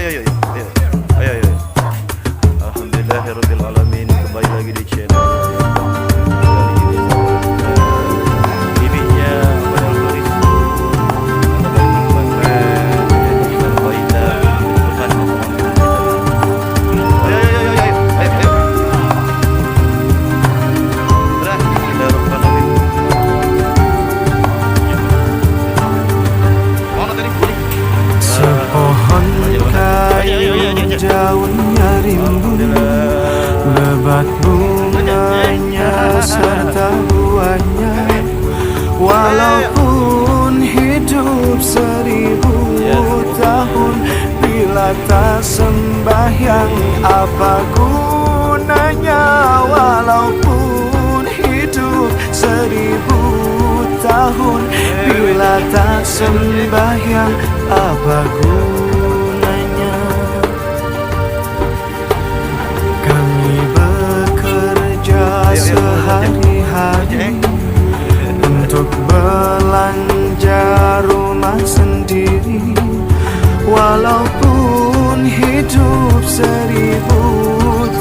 ayo, ayo, ayo, ayo. Alhamdulillahirabbil alamin, kembali lagi di channel bibinya Abang Turis. Daunnya rimbun, lebat bunganya serta buahnya. Walaupun hidup 1000 tahun, bila tak sembahyang apa gunanya? Walaupun hidup 1000 tahun, bila tak sembahyang apa gunanya? Sehari-hari untuk belanja rumah sendiri. Walaupun hidup 1000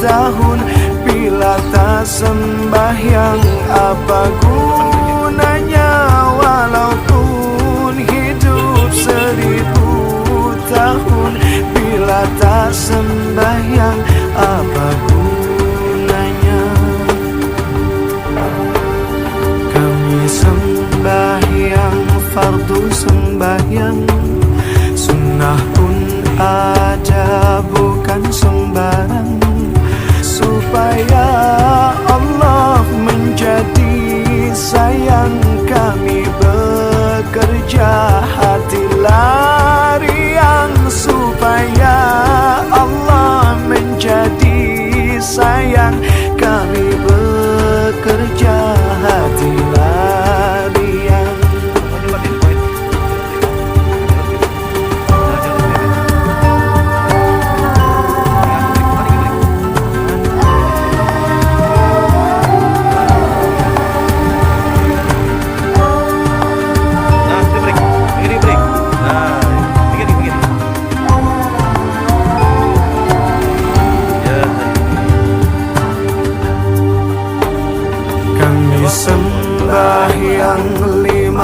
tahun, bila tak sembahyang apa gunanya? Walaupun hidup 1000 tahun, bila tak sembahyang apa gunanya? Sembahyang fardu, sembahyang sunnah pun ada, bukan sembarang. Supaya Allah menjadi sayang, kami bekerja hatilah riang. Supaya Allah menjadi sayang, kami bekerja hatilah riang. Sembahyang 5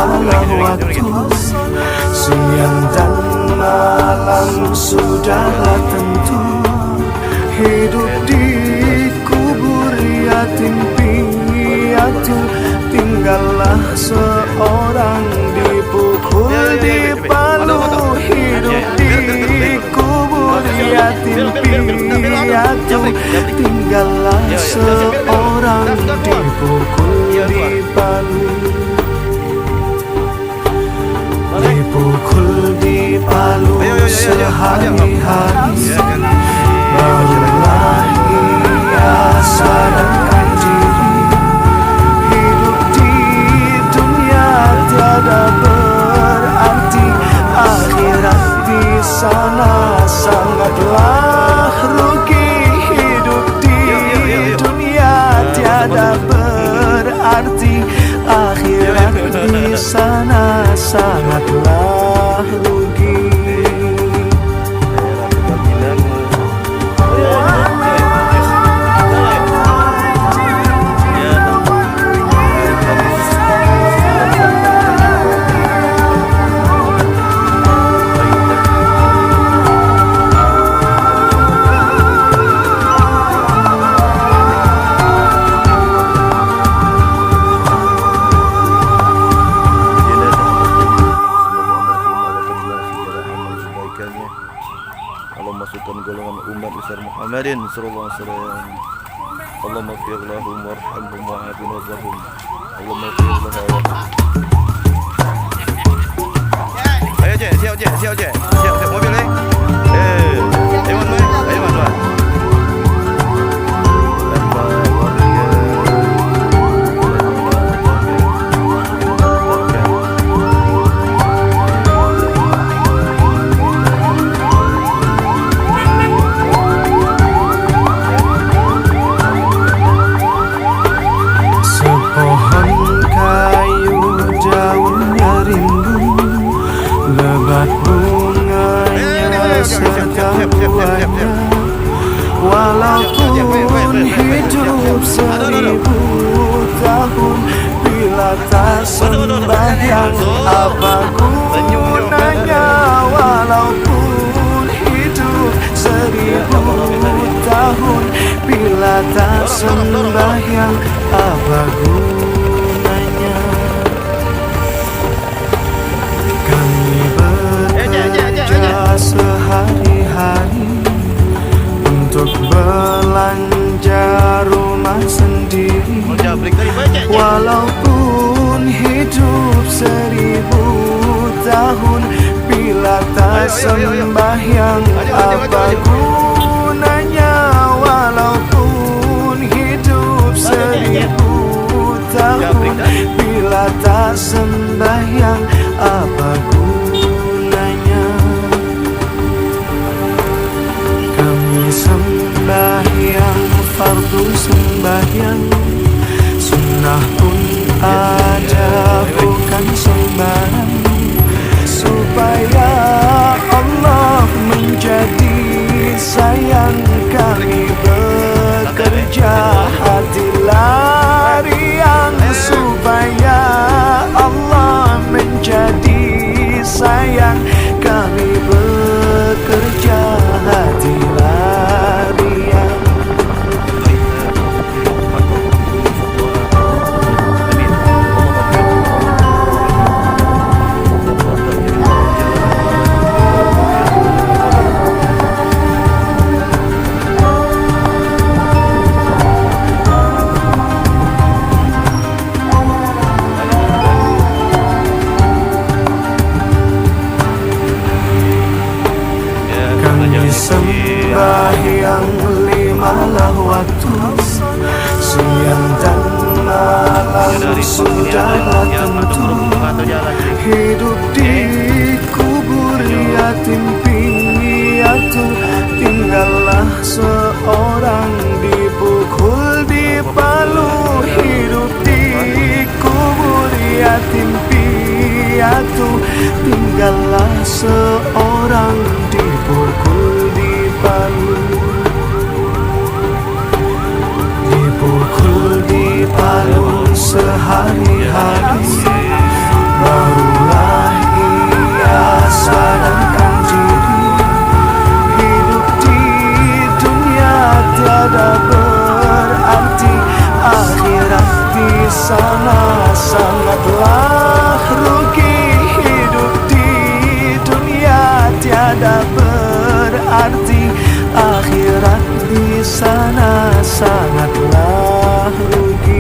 waktu, siang dan malam sudahlah tentu. Hidup di kubur yatim piatu, tinggallah seorang dipukul dipalu. Hidup di kubur yatim piatu, tinggallah seorang dipukul dipalu. Dipukul dipalu sehari-hari, barulah ia sadarkan diri. Hidup di dunia tiada berarti, akhirat di sana sangatlah rugi. Hidup di dunia tiada berarti, akhirat di sana sangatlah rugi. Allah masukkan golongan umat besar Muhammadin sallallahu alaihi wasallam. Allahumma ighfir lahum warhamhum wa'afihim wa'afihim. Allahumma ighfir lahum. Ayo je, siap je, siap je. Siap mobil ni. Ayo man, ayo man. Lebat bunganya serta semuanya. Walaupun hidup 1000 tahun, bila tak sembahyang apa gunanya. Walaupun hidup 1000 tahun, bila tak sembahyang apa gunanya. Kami bekerja sehari-hari untuk belanja rumah sendiri. Walaupun hidup 1000 tahun, bila tak sembahyang apa gunanya. Walaupun hidup 1000 tahun, bila tak sembahyang apa gunanya. Kami sembahyang fardu sembahyang, sunnah pun ada bukan sembarang, supaya Allah menjadi sayang. Kami bekerja hati lariang, supaya Allah menjadi sayang. Kami bekerja hati lariang. Sembahyang 5 waktu, siang dan malam sudahlah tentu. Hidup di kubur yatim piatu, tinggallah seorang dipukul di palu. Hidup di kubur yatim piatu, tinggallah seorang dipukul di palu. Dipukul di palu sehari-hari, barulah ia sadarkan diri. Hidup di dunia tiada berarti, akhirat di sana sangatlah rugi. Hidup di dunia tiada berarti, akhirat di sana sangatlah rugi.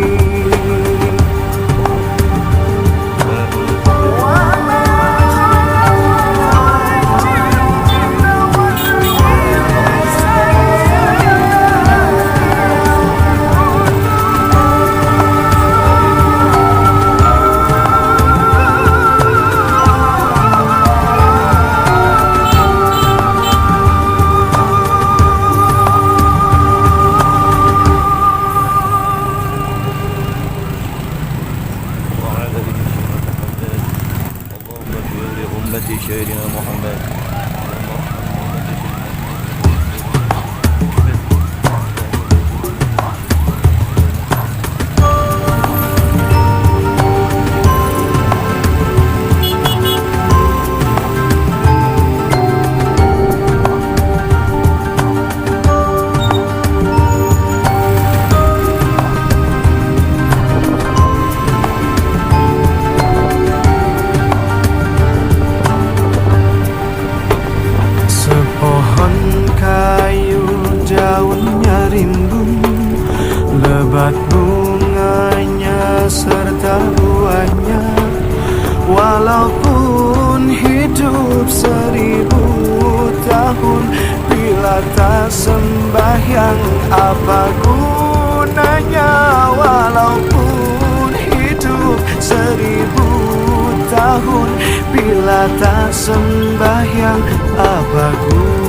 سيدنا محمد. Lebat bunganya serta buahnya, walaupun hidup 1000 tahun, bila tak sembahyang apa gunanya. Walaupun hidup 1000 tahun, bila tak sembahyang apa gunanya.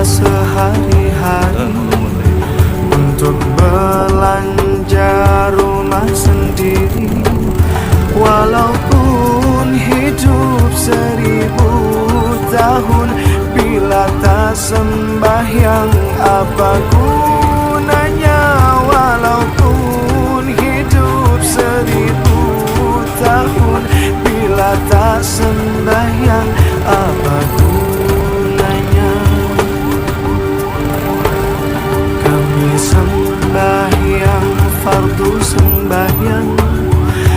Sehari-hari untuk belanja rumah sendiri, walaupun apa gunanya walaupun hidup 1000 tahun bila tak sembahyang, apa gunanya? Kami sembahyang fardu sembahyang,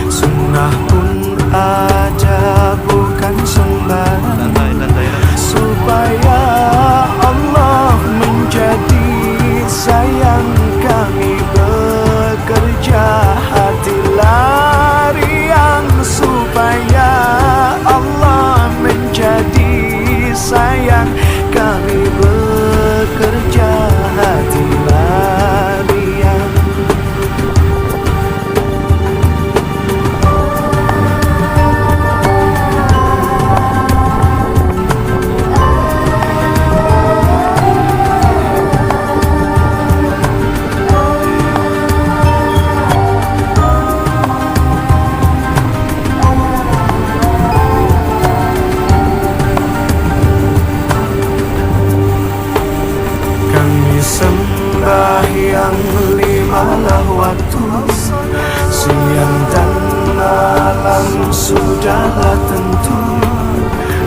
sunnah pun ada bukan sembarang, supaya Allah menjadi sayang. Kami bekerja hati lariang, supaya Allah menjadi sayang. Kami bekerja hati lariang. Sembahyang 5 waktu, siang dan malam sudahlah tentu.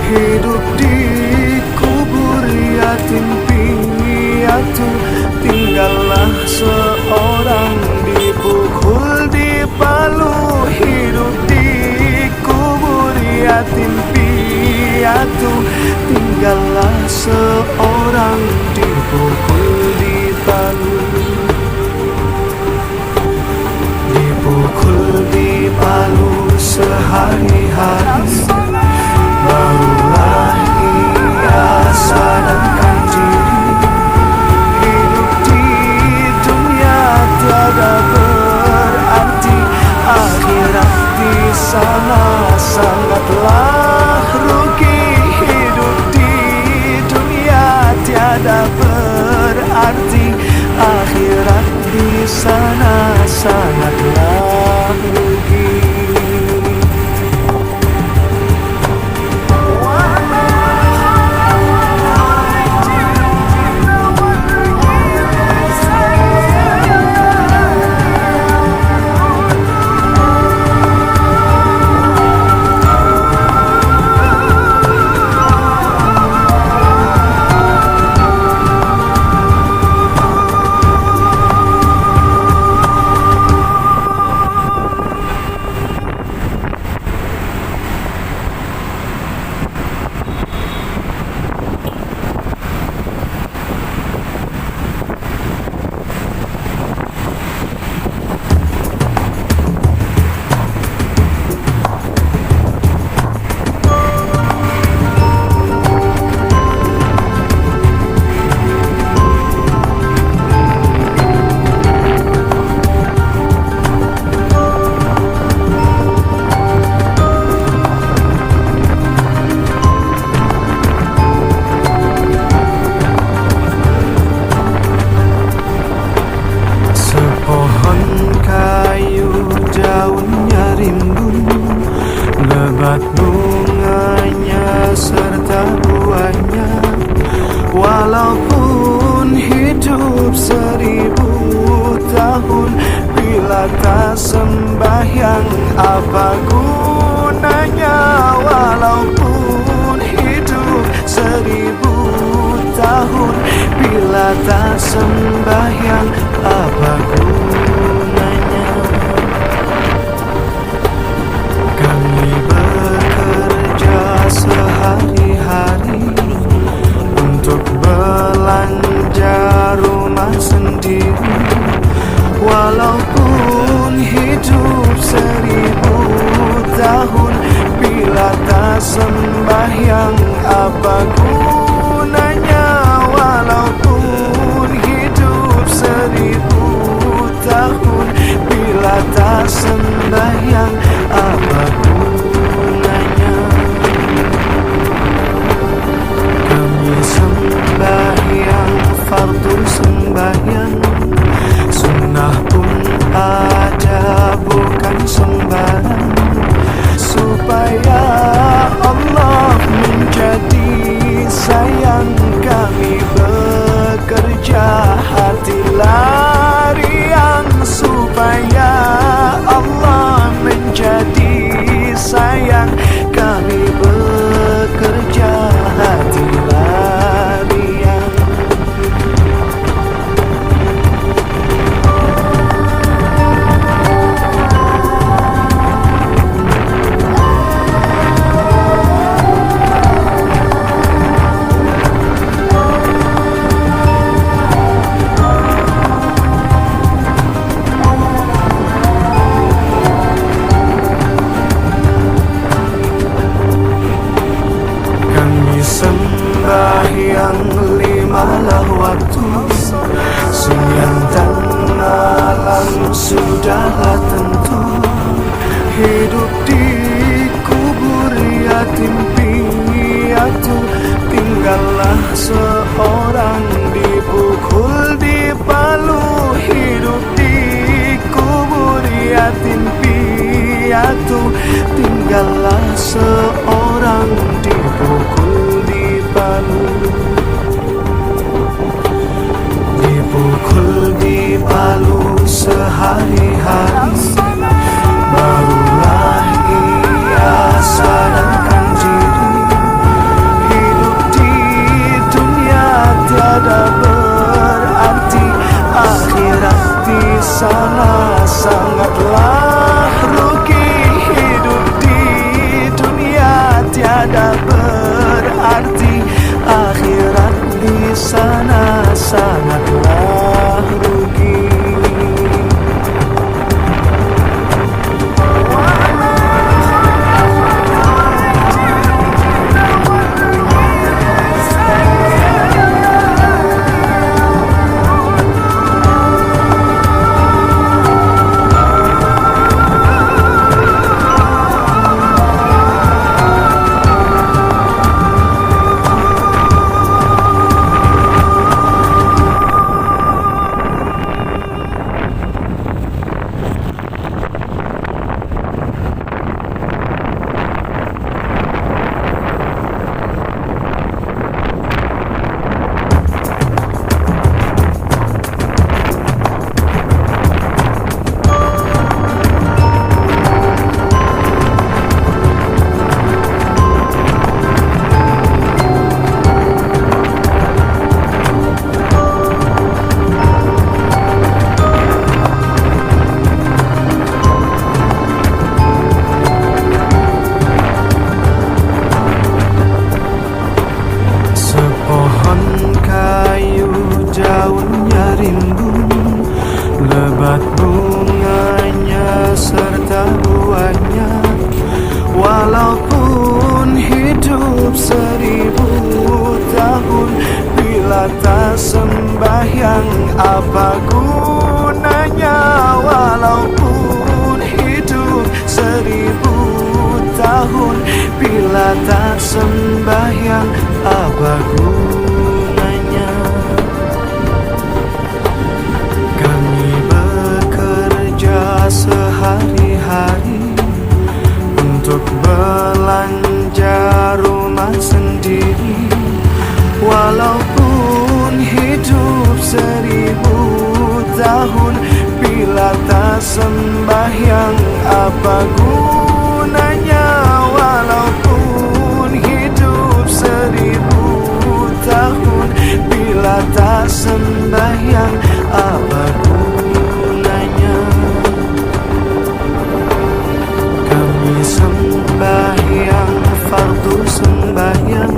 Hidup di kubur yatim piatu, tinggallah seorang dipukul di palu. Hidup di kubur yatim piatu, tinggallah seorang dipukul di palu. Dipukul di palu sehari-hari, barulah ia sadarkan diri. Hidup di dunia tiada berarti, akhirat di sana sangatlah rugi. Hidup di dunia tiada berarti, akhirat di sana sangatlah rugi. Lebat bunganya serta buahnya, walaupun hidup 1000 tahun bila tak sembahyang, apa gunanya? Walaupun hidup 1000 tahun bila tak sembahyang, apa gunanya? Kami bekerja sehari-hari untuk belanja rumah sendiri, walaupun hidup 1000 tahun bila tak sembahyang, apa gunanya? Walaupun hidup 1000 tahun bila tak sembahyang, apa gunanya? Kami sembahyang fardu sembahyang, sunnah pun ada bukan sembarang, supaya Allah menjadi tinggallah seorang dipukul di Palu. Dipukul di Palu sehari-hari, barulah ia sadarkan diri. Hidup di dunia tiada berarti, akhirat di sana sangatlah rugi. Hidup di dunia tiada berarti, akhirat di sana sangatlah rugi. Lebat bunganya serta buahnya, walaupun hidup 1000 tahun, bila tak sembahyang apa gunanya? Walaupun hidup 1000 tahun, bila tak sembahyang apa gunanya? Sehari-hari untuk belanja rumah sendiri, walaupun hidup 1000 tahun, bila tak sembahyang apa gunanya? Walaupun hidup 1000 tahun, bila tak sembahyang apa gunanya? Sembahyang fardu sembahyang,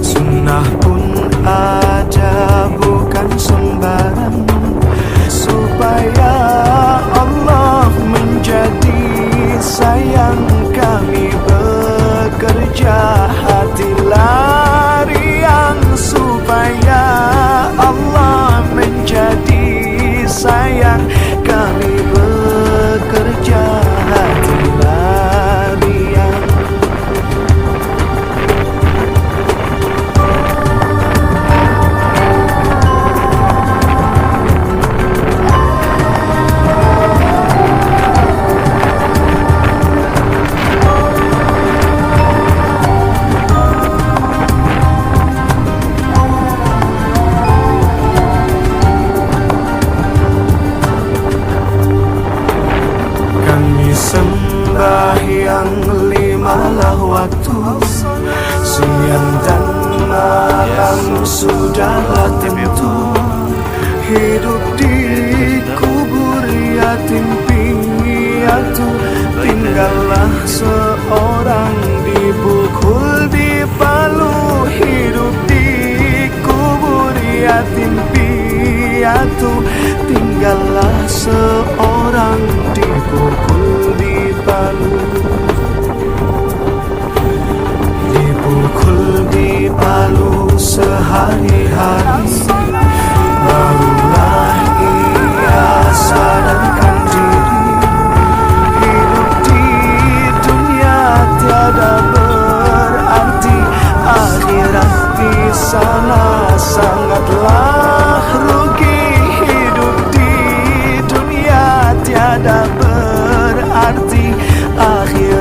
sunnah pun ada bukan sembarang, supaya Allah menjadi sayang. Kami bekerja hatilah riang, supaya Allah menjadi sayang. Kami bekerja hatilah riang. Sembahyang 5 waktu, siang dan malam sudahlah tentu. Hidup di kubur yatim piatu, tinggallah seorang dipukul di Palu. Hidup di kubur yatim piatu, tinggallah seorang dipukul di Palu. Dipukul di Palu sehari-hari, barulah ia sadarkan diri. Hidup di dunia tiada berarti, akhirat di sana sangatlah rugi. Hidup di dunia tiada berarti, akhirat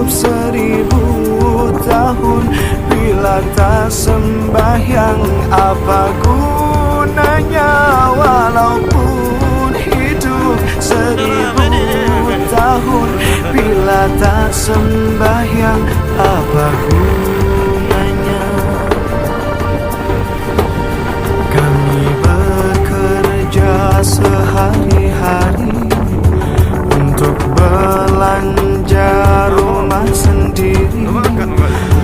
hidup 1000 tahun. Bila tak sembahyang apa gunanya? Walaupun hidup 1000 tahun. Bila tak sembahyang apa gunanya? Kami bekerja sehari-hari untuk belanja rumah sendiri.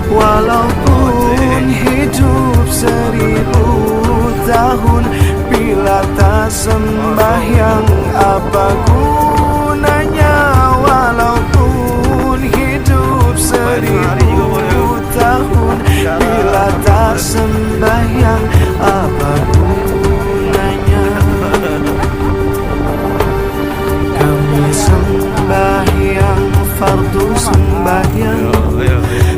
Walaupun hidup 1000 tahun. Bila tak sembahyang apa gunanya? Walaupun hidup 1000 tahun. Bila tak sembahyang apa gunanya? Kami sembahyang fardu sembahyang,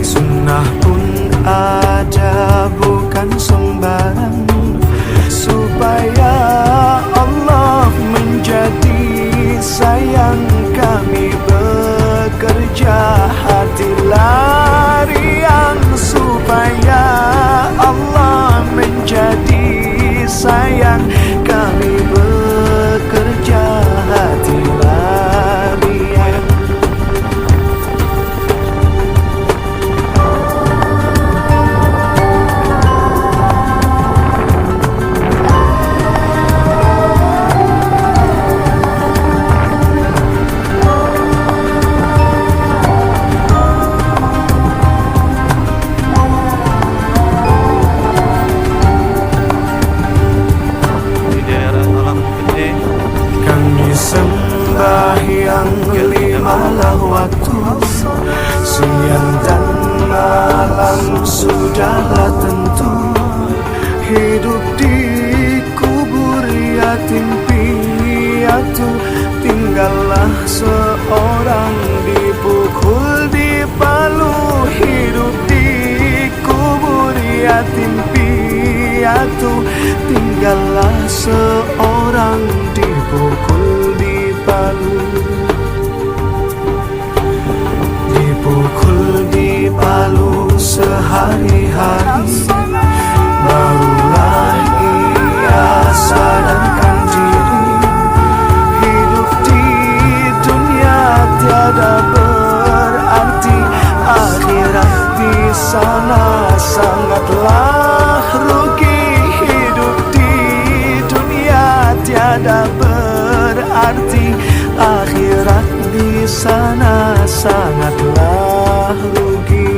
sunnah pun ada bukan sembarang. Supaya Allah menjadi sayang, kami bekerja hati lariang. Supaya Allah menjadi sayang, kami bekerja hati lariang. Sembahyang 5 waktu, siang dan malam sudahlah tentu. Hidup di kubur yatim piatu, tinggallah seorang dipukul di palu. Hidup di kubur yatim piatu, tinggallah seorang dipukul di palu. Dipukul di palu sehari-hari, barulah ia sadarkan diri. Hidup di dunia tiada berarti, akhirat di sana sangatlah rugi. Hidup di dunia tiada berarti, akhirat di sana sangatlah rugi.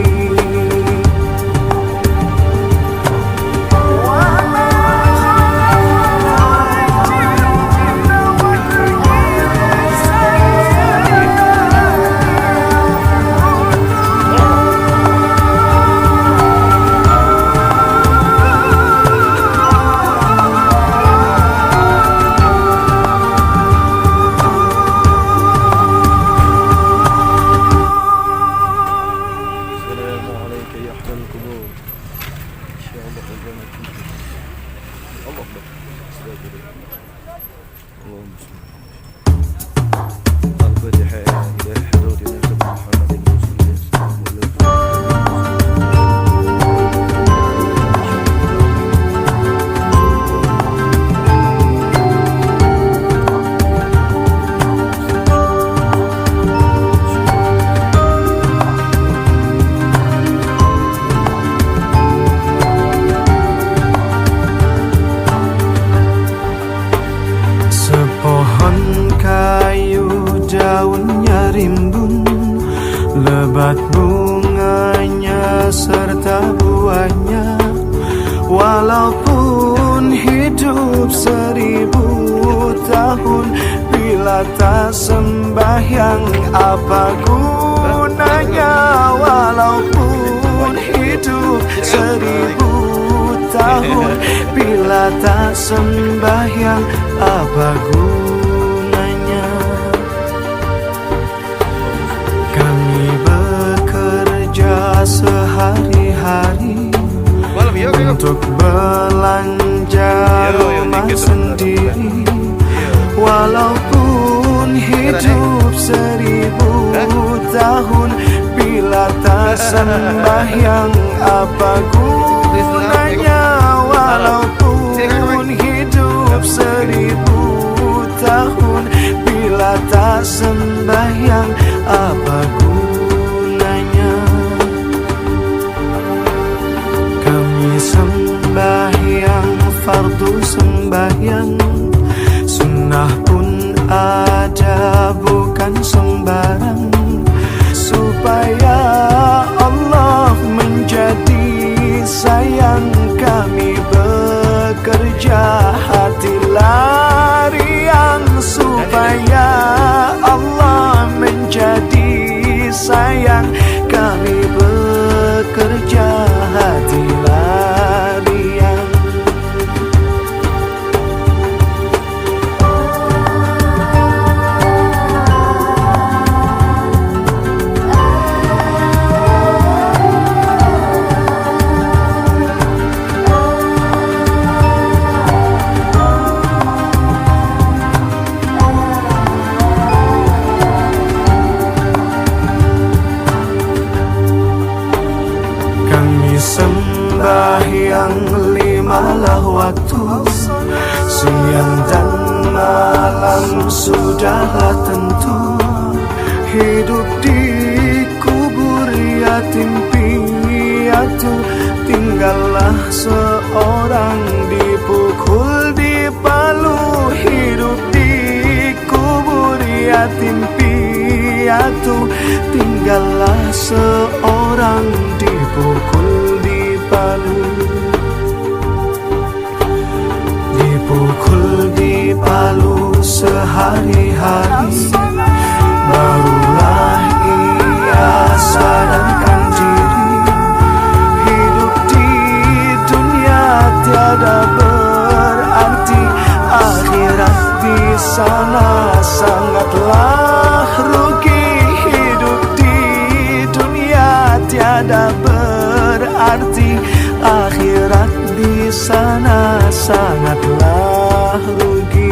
Lebat bunganya serta buahnya. Walaupun hidup 1000 tahun, bila tak sembahyang apa gunanya? Walaupun hidup 1000 tahun, bila tak sembahyang apa gunanya? Kami bekerja sehari-hari untuk belanja rumah sendiri. Walaupun hidup 1000 tahun, bila tak sembahyang apa gunanya? Walaupun hidup 1000 tahun, bila tak sembahyang apa gunanya? Kami sembahyang fardu sembahyang, sunnah pun ada bukan sembarang, supaya Allah menjadi sayang. Kami bekerja hati lariang, supaya Allah menjadi sayang. Kami bekerja hati lariang. Sembahyang 5 waktu, siang dan malam sudahlah tentu. Hidup di kubur yatim piatu, tinggallah seorang dipukul di palu. Hidup di kubur yatim piatu, tinggallah seorang dipukul di palu. Dipukul di palu sehari-hari, barulah ia sadarkan diri. Hidup di dunia tiada berarti, akhirat di sana sangatlah rugi. Hidup di dunia tiada berarti, akhirat di sana sangatlah rugi.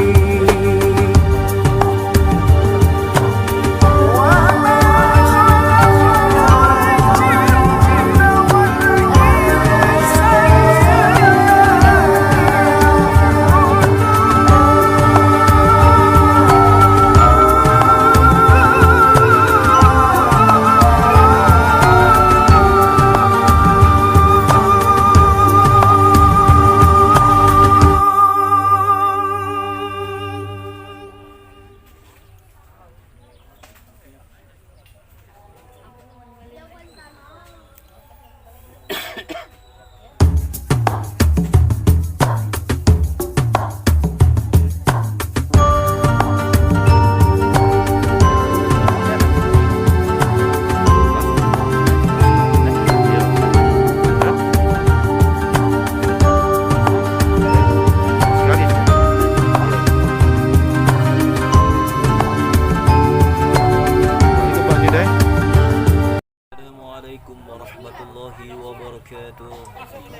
warahmatullahi wabarakatuh.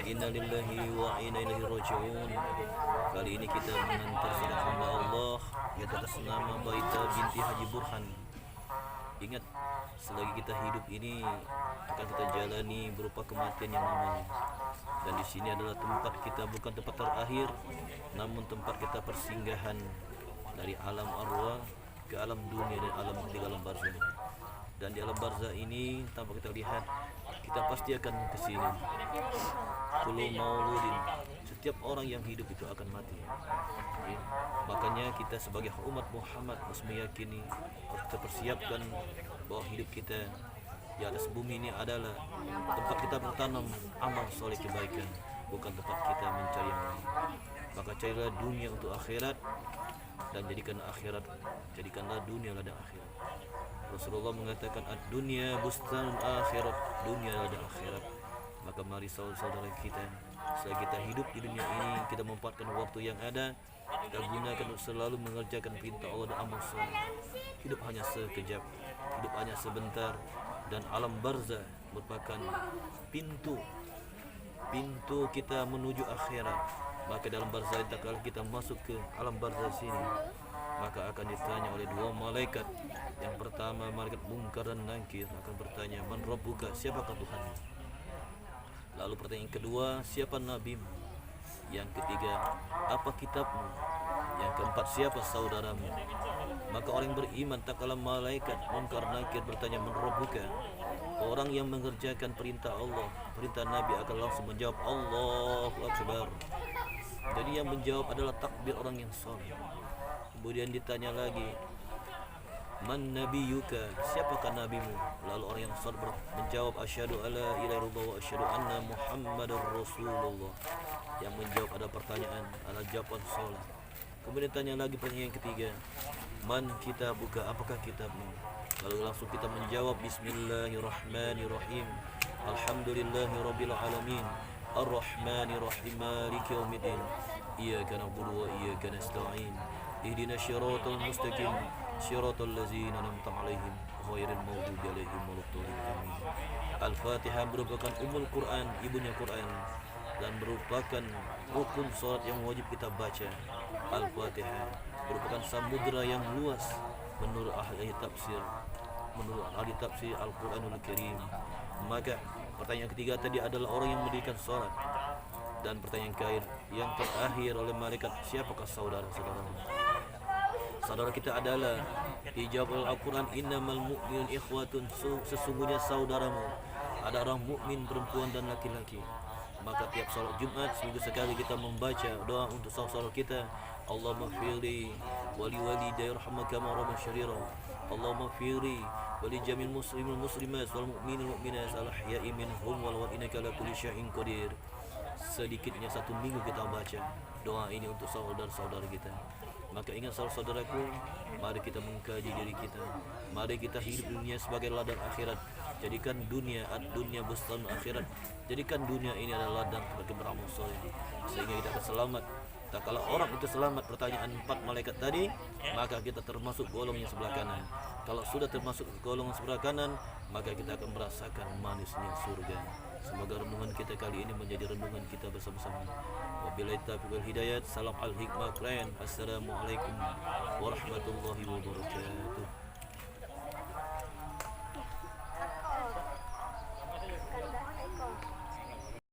Inna lillahi wa inna ilaihi raji'un. Kali ini kita mengantar seorang hamba Allah yaitu atas nama Baita binti Haji Burhan. Ingat, selagi kita hidup ini akan kita jalani berupa kematian yang namanya. Dan di sini adalah tempat kita, bukan tempat terakhir, namun tempat kita persinggahan dari alam arwah ke alam dunia dan di alam barzah. Dan di alam barzah ini tanpa kita lihat, kita pasti akan ke sini. Kullu mauludin, setiap orang yang hidup itu akan mati. Ya. Makanya kita sebagai umat Muhammad harus meyakini, harus kita persiapkan bahwa hidup kita di atas bumi ini adalah tempat kita bertanam amal soleh kebaikan, bukan tempat kita mencari yang lain. Maka carilah dunia untuk akhirat, dan jadikanlah dunia ladang akhirat. Rasulullah mengatakan ad-dunya bustanul akhirat, dunia ladang akhirat. Maka mari saudara-saudara kita, selagi kita hidup di dunia ini, kita memanfaatkan waktu yang ada, kita gunakan untuk selalu mengerjakan perintah Allah dan amal soleh. Hidup hanya sekejap, hidup hanya sebentar, dan alam barzah merupakan pintu kita menuju akhirat. Maka dalam barzah, kalau kita masuk ke alam barzah sini, maka akan ditanya oleh dua malaikat. Yang pertama malaikat Munkar dan Nakir akan bertanya, man rabbuka, siapakah Tuhanmu? Lalu pertanyaan kedua, siapa nabimu? Yang ketiga, apa kitabmu? Yang keempat, siapa saudaramu? Maka orang yang beriman tak kala malaikat Munkar Nakir bertanya, man rabbuka, orang yang mengerjakan perintah Allah, perintah Nabi akan langsung menjawab Allahu Akbar. Jadi yang menjawab adalah takbir orang yang saleh. Kemudian ditanya lagi, man nabiyuka, siapakah nabimu? Lalu orang yang saleh menjawab, asyhadu alla ilaha illallah wa asyhadu anna muhammadar rasulullah. Yang menjawab ada pertanyaan, adalah jawaban salat. Kemudian tanya lagi pertanyaan yang ketiga, man kitabuka, apakah kitabmu? Lalu langsung kita menjawab, bismillahirrahmanirrahim, alhamdulillahirabbil alamin, arrahmanirrahim, maliki yaumiddin, iyyaka na'budu wa iyyaka nasta'in, ihdinas siratal mustaqim, siratal ladzina an'amta 'alaihim ghairil maghdubi 'alaihim waladdallin. Al-Fatihah merupakan ummul Quran, ibunya Quran, dan merupakan rukun salat yang wajib kita baca. Al-Fatihah merupakan samudra yang luas menurut ahli tafsir, Al-Quranul Karim. Maka pertanyaan ketiga tadi adalah orang yang mendirikan salat. Dan pertanyaan yang terakhir oleh malaikat, siapakah saudara-saudaramu? Saudara kita adalah dijawab oleh Al-Quran, innamal mu'minun ikhwatun, sesungguhnya saudaramu ada orang mukmin perempuan dan laki-laki. Maka tiap salat Jumat seminggu sekali kita membaca doa untuk saudara kita. Allahumma firli wali walidayya rahmakama rabban syarira, Allahumma firli wali jamil muslimin muslimat wal mu'minin mu'minat al ahya'i minhum wal innaka ala kulli syai'in qadir. Sedikitnya satu minggu kita baca doa ini untuk saudara-saudara kita. Maka ingat saudara-saudaraku, mari kita mengkaji diri kita. Mari kita hidup dunia sebagai ladang akhirat. Jadikan dunia ad-dunya bustan akhirat. Jadikan dunia ini adalah ladang bagi beramal soleh, sehingga kita akan selamat. Tak kalau orang itu selamat, pertanyaan 4 malaikat tadi, maka kita termasuk golongan yang sebelah kanan. Kalau sudah termasuk golongan sebelah kanan, maka kita akan merasakan manisnya surga. Semoga renungan kita kali ini menjadi renungan kita bersama-sama. Wabillahi taufiq wal hidayat. Salam al hikmah kalian. Assalamualaikum warahmatullahi wabarakatuh.